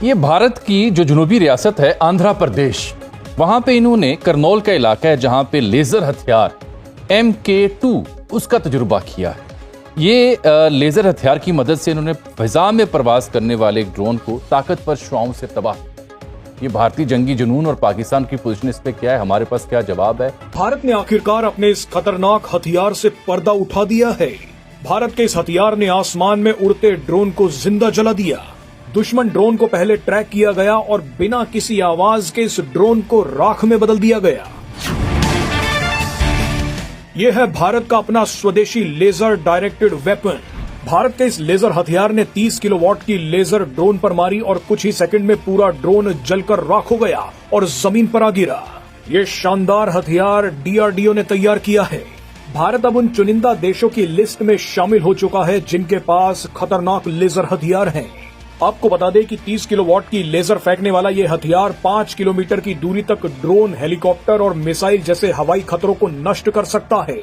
ये भारत की जो जुनूबी रियासत है आंध्र प्रदेश, वहां पे इन्होंने करनौल का इलाका है जहां पे लेजर हथियार MK2 उसका तजुर्बा किया है। ये लेजर हथियार की मदद से इन्होंने फिजा में प्रवास करने वाले एक ड्रोन को ताकतवर शुआओं से तबाह। ये भारतीय जंगी जुनून और पाकिस्तान की पोजीशन इस पे क्या है, हमारे पास क्या जवाब है? भारत ने आखिरकार अपने इस खतरनाक हथियार से पर्दा उठा दिया है। भारत के इस हथियार ने आसमान में उड़ते ड्रोन को जिंदा जला दिया। दुश्मन ड्रोन को पहले ट्रैक किया गया और बिना किसी आवाज के इस ड्रोन को राख में बदल दिया गया। यह है भारत का अपना स्वदेशी लेजर डायरेक्टेड वेपन। भारत के इस लेजर हथियार ने 30 किलोवाट की लेजर ड्रोन पर मारी और कुछ ही सेकंड में पूरा ड्रोन जलकर राख हो गया और जमीन पर आ गिरा। ये शानदार हथियार DRDO ने तैयार किया है। भारत अब उन चुनिंदा देशों की लिस्ट में शामिल हो चुका है जिनके पास खतरनाक लेजर हथियार हैं। आपको बता दें कि 30 किलोवाट की लेजर फेंकने वाला ये हथियार 5 किलोमीटर की दूरी तक ड्रोन, हेलीकॉप्टर और मिसाइल जैसे हवाई खतरों को नष्ट कर सकता है।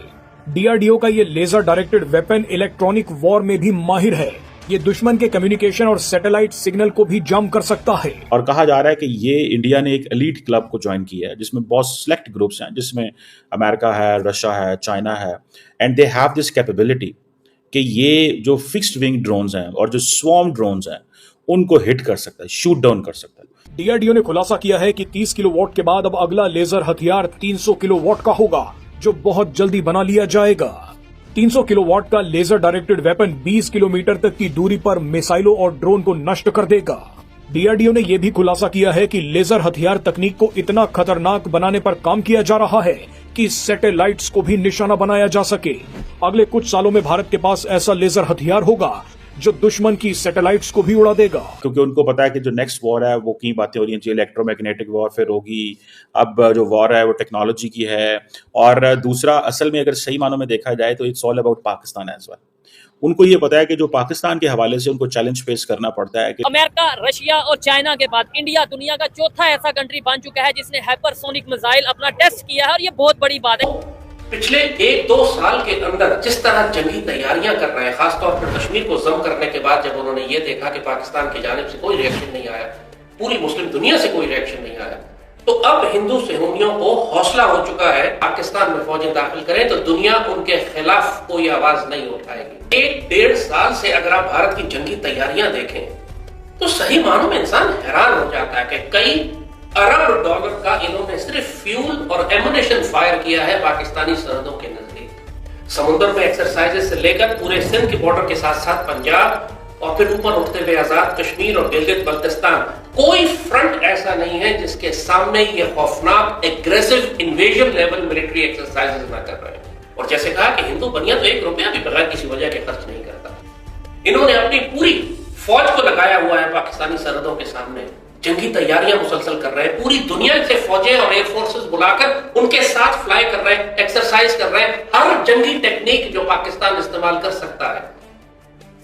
DRDO का ये laser directed weapon electronic war में भी माहिर है। ये दुश्मन के कम्युनिकेशन और सैटेलाइट सिग्नल को भी जाम कर सकता है। और कहा जा रहा है कि ये इंडिया ने एक एलीट क्लब को ज्वाइन किया है जिसमें बहुत सिलेक्ट ग्रुप्स हैं, जिसमें अमेरिका है, रशिया है, चाइना है, and they have this capability कि ये जो फिक्स्ड विंग ड्रोन्स हैं और जो स्वॉर्म ड्रोन्स हैं उनको हिट कर सकता है, शूट डाउन कर सकता है। DRDO ने खुलासा किया है कि 30 किलोवाट के बाद अब अगला लेजर हथियार 300 किलोवाट का होगा, जो बहुत जल्दी बना लिया जाएगा। 300 किलोवाट का लेजर डायरेक्टेड वेपन 20 किलोमीटर तक की दूरी पर मिसाइलों और ड्रोन को नष्ट कर देगा। DRDO ने यह भी खुलासा किया है कि लेजर हथियार तकनीक को इतना खतरनाक बनाने पर काम किया जा रहा है कि सैटेलाइट्स को भी निशाना बनाया जा सके। अगले कुछ सालों में भारत के पास ऐसा लेजर हथियार होगा जो दुश्मन की सैटेलाइट्स को भी उड़ा देगा। क्योंकि उनको पता है कि जो नेक्स्ट वॉर है वो की बातें हो रही हैं, जो इलेक्ट्रोमैग्नेटिक वॉरफेयर होगी, अब जो वॉर है वो टेक्नोलॉजी की है। और दूसरा, असल में अगर सही मानों में देखा जाए तो it's all about Pakistan as well. उनको ये पता है कि जो पाकिस्तान के हवाले से उनको चैलेंज फेस करना पड़ता है कि अमेरिका, रशिया और चाइना के बाद इंडिया दुनिया का चौथा ऐसा कंट्री बन चुका है जिसने हाइपरसोनिक मिसाइल अपना टेस्ट किया है, और ये बहुत बड़ी बात है। पिछले 1-2 साल के अंदर जिस तरह जंगी तैयारियां कर रहे हैं, खासतौर पर कश्मीर को जम करने के बाद जब उन्होंने ये देखा कि पाकिस्तान की जानिब से कोई रिएक्शन नहीं आया, पूरी मुस्लिम दुनिया से कोई रिएक्शन नहीं आया, तो अब हिंदू सुन्नियों को हौसला हो चुका है पाकिस्तान में फौजें दाखिल करें तो दुनिया उनके खिलाफ कोई आवाज नहीं उठाएगी। 1-1.5 साल से अगर आप भारत की जंगी तैयारियां देखें तो सही मानों में इंसान हैरान हो जाता है कि कई अरब डॉलर का इन्होंने सिर्फ फ्यूल और एमुनेशन फायर किया है पाकिस्तानी सरहदों के नजदीक। समुद्र में एक्सरसाइजेस से लेकर पूरे सिंध के बॉर्डर के साथ साथ पंजाब और फिर ऊपर उठते हुए आजाद कश्मीर और गिलगित बल्तिस्तान, कोई फ्रंट ऐसा नहीं है जिसके सामने ये खौफनाक aggressive invasion level military exercises न कर रहे हैं। और जैसे कहा कि हिंदू बनिया तो 1 रुपया भी बगैर किसी वजह के खर्च नहीं करता। इन्होंने अपनी पूरी फौज को लगाया हुआ है पाकिस्तानी सरहदों के सामने, जंगी तैयारियां मुसलसल कर रहे हैं, पूरी दुनिया से फौजें और एयरफोर्सेस बुलाकर उनके साथ फ्लाई कर रहे हैं, एक्सरसाइज कर रहे हैं। हर जंगी टेक्निक जो पाकिस्तान इस्तेमाल कर सकता है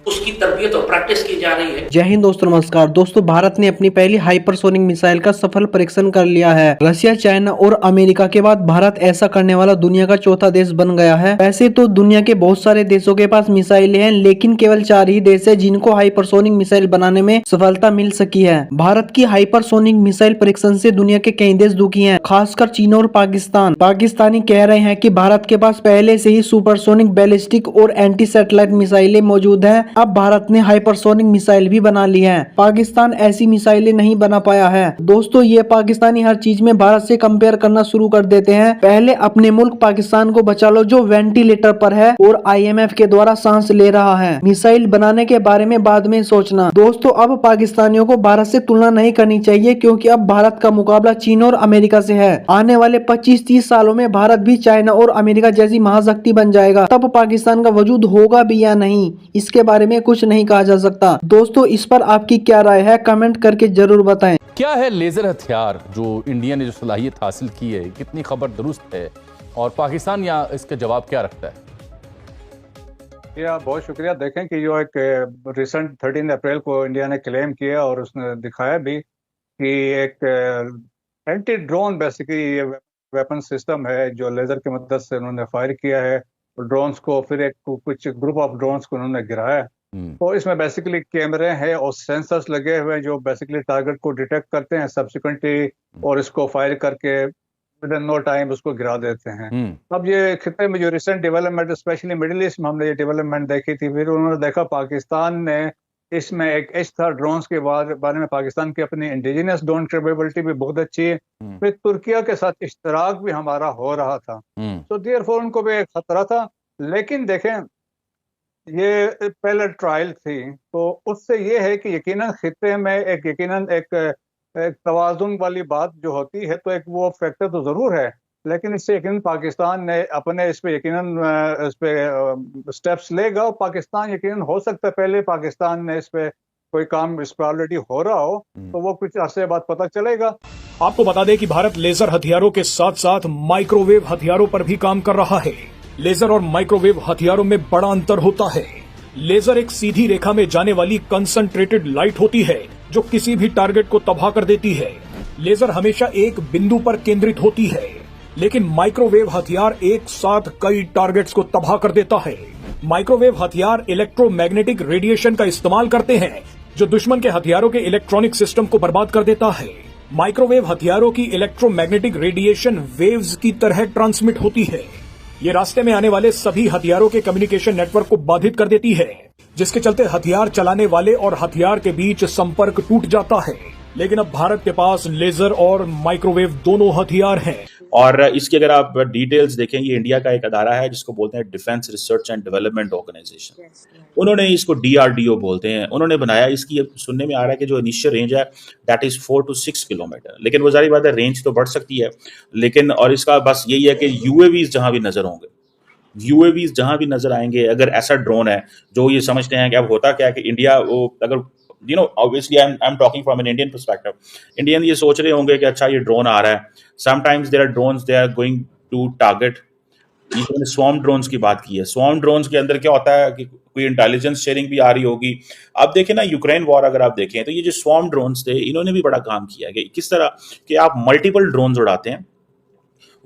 उसकी तरबियत और प्रैक्टिस की जा रही है। जय हिंद दोस्तों, नमस्कार दोस्तों। भारत ने अपनी पहली हाइपरसोनिक मिसाइल का सफल परीक्षण कर लिया है। रशिया, चाइना और अमेरिका के बाद भारत ऐसा करने वाला दुनिया का चौथा देश बन गया है। वैसे तो दुनिया के बहुत सारे देशों के पास मिसाइलें हैं, लेकिन केवल 4 ही देश है जिनको हाइपरसोनिक मिसाइल बनाने में सफलता मिल सकी है। भारत की हाइपरसोनिक मिसाइल परीक्षण से दुनिया के कई देश दुखी है, खासकर चीन और पाकिस्तान। पाकिस्तानी कह रहे हैं कि भारत के पास पहले से ही सुपरसोनिक, बैलिस्टिक और एंटी सैटेलाइट मिसाइलें मौजूद है। अब भारत ने हाइपरसोनिक मिसाइल भी बना ली है। पाकिस्तान ऐसी मिसाइलें नहीं बना पाया है। दोस्तों, ये पाकिस्तानी हर चीज में भारत से कंपेयर करना शुरू कर देते हैं। पहले अपने मुल्क पाकिस्तान को बचा लो जो वेंटिलेटर पर है और IMF के द्वारा सांस ले रहा है। मिसाइल बनाने के बारे में बाद में सोचना। दोस्तों, अब पाकिस्तानियों को भारत से तुलना नहीं करनी चाहिए, क्योंकि अब भारत का मुकाबला चीन और अमेरिका से है। आने वाले 25-30 सालों में भारत भी चाइना और अमेरिका जैसी महाशक्ति बन जाएगा। तब पाकिस्तान का वजूद होगा भी या नहीं, इसके बारे में कुछ नहीं कहा जा सकता। दोस्तों, इस पर आपकी क्या राय है, कमेंट करके जरूर बताएं। क्या है लेजर हथियार जो इंडिया ने जो सलाहियत हासिल की है, कितनी खबर दुरुस्त है और पाकिस्तान या इसका जवाब क्या रखता है? बहुत शुक्रिया। देखें कि जो एक रिसेंट 13 अप्रैल को इंडिया ने क्लेम किया और उसने दिखाया भी कि एक anti drone basically weapon system है जो लेजर की मदद से उन्होंने फायर किया है ड्रोन्स को, फिर एक कुछ ग्रुप ऑफ ड्रोन्स को उन्होंने गिराया। तो इसमें बेसिकली कैमरे हैं और सेंसर्स लगे हुए हैं जो बेसिकली टारगेट को डिटेक्ट करते हैं सब्सिक्वेंटली और इसको फायर करके विद इन नो टाइम उसको गिरा देते हैं। अब ये खिते में जो recent development specially middle east में हमने ये डेवलपमेंट देखी थी, फिर उन्होंने देखा पाकिस्तान ने इसमें एक एज था ड्रोन्स के बारे में, पाकिस्तान की अपनी इंडिजिनियस ड्रोन कैपेबिलिटी भी बहुत अच्छी है, फिर तुर्किया के साथ इश्तराक भी हमारा हो रहा था, तो देयरफॉर उनको भी एक खतरा था। लेकिन देखें ये पहले ट्रायल थी, तो उससे ये है कि यकीनन खिते में एक तवाज़ुन वाली बात जो होती है, तो एक वो फैक्टर तो जरूर है, लेकिन इससे यकीनन पाकिस्तान ने अपने इस पे यकीनन इस पे स्टेप्स लेगा, और पाकिस्तान यकीनन हो सकता है पहले पाकिस्तान ने इस पे कोई काम इस पे ऑलरेडी हो रहा हो, तो वो कुछ अरसे बाद पता चलेगा। आपको बता दें कि भारत लेजर हथियारों के साथ साथ माइक्रोवेव हथियारों पर भी काम कर रहा है। लेजर और माइक्रोवेव हथियारों में बड़ा अंतर होता है। लेजर एक सीधी रेखा में जाने वाली कंसंट्रेटेड लाइट होती है जो किसी भी टारगेट को तबाह कर देती है। लेजर हमेशा एक बिंदु पर केंद्रित होती है, लेकिन माइक्रोवेव हथियार एक साथ कई टारगेट्स को तबाह कर देता है। माइक्रोवेव हथियार इलेक्ट्रोमैग्नेटिक रेडिएशन का इस्तेमाल करते हैं जो दुश्मन के हथियारों के इलेक्ट्रॉनिक सिस्टम को बर्बाद कर देता है। माइक्रोवेव हथियारों की इलेक्ट्रोमैग्नेटिक रेडिएशन वेव्स की तरह ट्रांसमिट होती है। ये रास्ते में आने वाले सभी हथियारों के कम्युनिकेशन नेटवर्क को बाधित कर देती है, जिसके चलते हथियार चलाने वाले और हथियार के बीच संपर्क टूट जाता है। लेकिन अब भारत के पास लेजर और माइक्रोवेव दोनों हथियार हैं। और इसकी अगर आप डिटेल्स देखें, ये इंडिया का एक अदारा है जिसको बोलते हैं defence research and development organisation. उन्होंने इसको DRDO बोलते हैं, उन्होंने बनाया। इसकी सुनने में आ रहा है कि जो इनिशियल रेंज है दैट इज 4 to 6 किलोमीटर, लेकिन वो जारी बात है रेंज तो बढ़ सकती है, लेकिन और इसका बस यही है कि UAVs जहां भी नजर होंगे, UAVs जहां भी नजर आएंगे, अगर ऐसा ड्रोन है जो ये समझते हैं कि अब होता क्या है कि इंडिया वो अगर obviously I'm talking from an Indian perspective, Indian ये सोच रहे होंगे कि अच्छा ये ड्रोन आ रहा है, sometimes there are drones they are going to target. ये स्वॉर्म ड्रोन्स की बात की है, स्वॉर्म ड्रोन्स के अंदर क्या होता है कि कोई इंटेलिजेंस शेयरिंग भी आ रही होगी। आप देखें ना यूक्रेन वॉर अगर आप देखें तो ये जो स्वॉर्म ड्रोन्स थे इन्होंने भी बड़ा काम किया है कि किस तरह कि आप मल्टीपल ड्रोन्स उड़ाते हैं,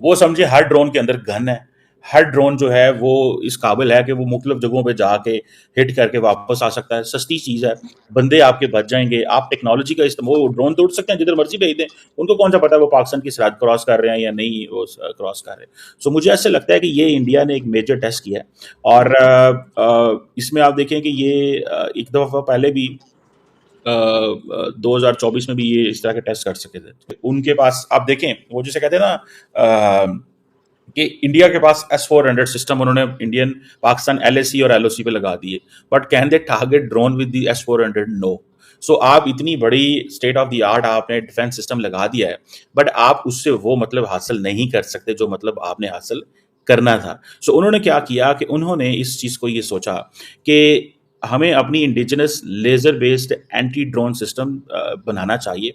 वो समझे हर ड्रोन के अंदर गन है, हर ड्रोन जो है वो इस काबिल है कि वो मुख्तलिफ जगहों पे जाके हिट करके वापस आ सकता है। सस्ती चीज़ है, बंदे आपके बच जाएंगे, आप टेक्नोलॉजी का इस्तेमाल, वो ड्रोन तो उड़ सकते हैं जिधर मर्जी भेज दें, उनको कौन सा पता है वो पाकिस्तान की सरहद क्रॉस कर रहे हैं या नहीं वो क्रॉस कर रहे हैं। सो मुझे ऐसे लगता है कि ये इंडिया ने एक मेजर टेस्ट किया है, और इसमें आप देखें कि ये एक दफ़ा पहले भी 2024 में भी ये इस तरह के टेस्ट कर सके थे। उनके पास आप देखें वो जैसे कहते हैं ना कि इंडिया के पास S-400 सिस्टम उन्होंने इंडियन पाकिस्तान LAC और LOC पे लगा दिए, but can they target drone with the S-400? No. So आप इतनी बड़ी स्टेट ऑफ द आर्ट आपने डिफेंस सिस्टम लगा दिया है, बट आप उससे वो मतलब हासिल नहीं कर सकते जो मतलब आपने हासिल करना था। सो उन्होंने क्या किया कि उन्होंने इस चीज़ को ये सोचा कि हमें अपनी indigenous laser based anti drone system बनाना चाहिए।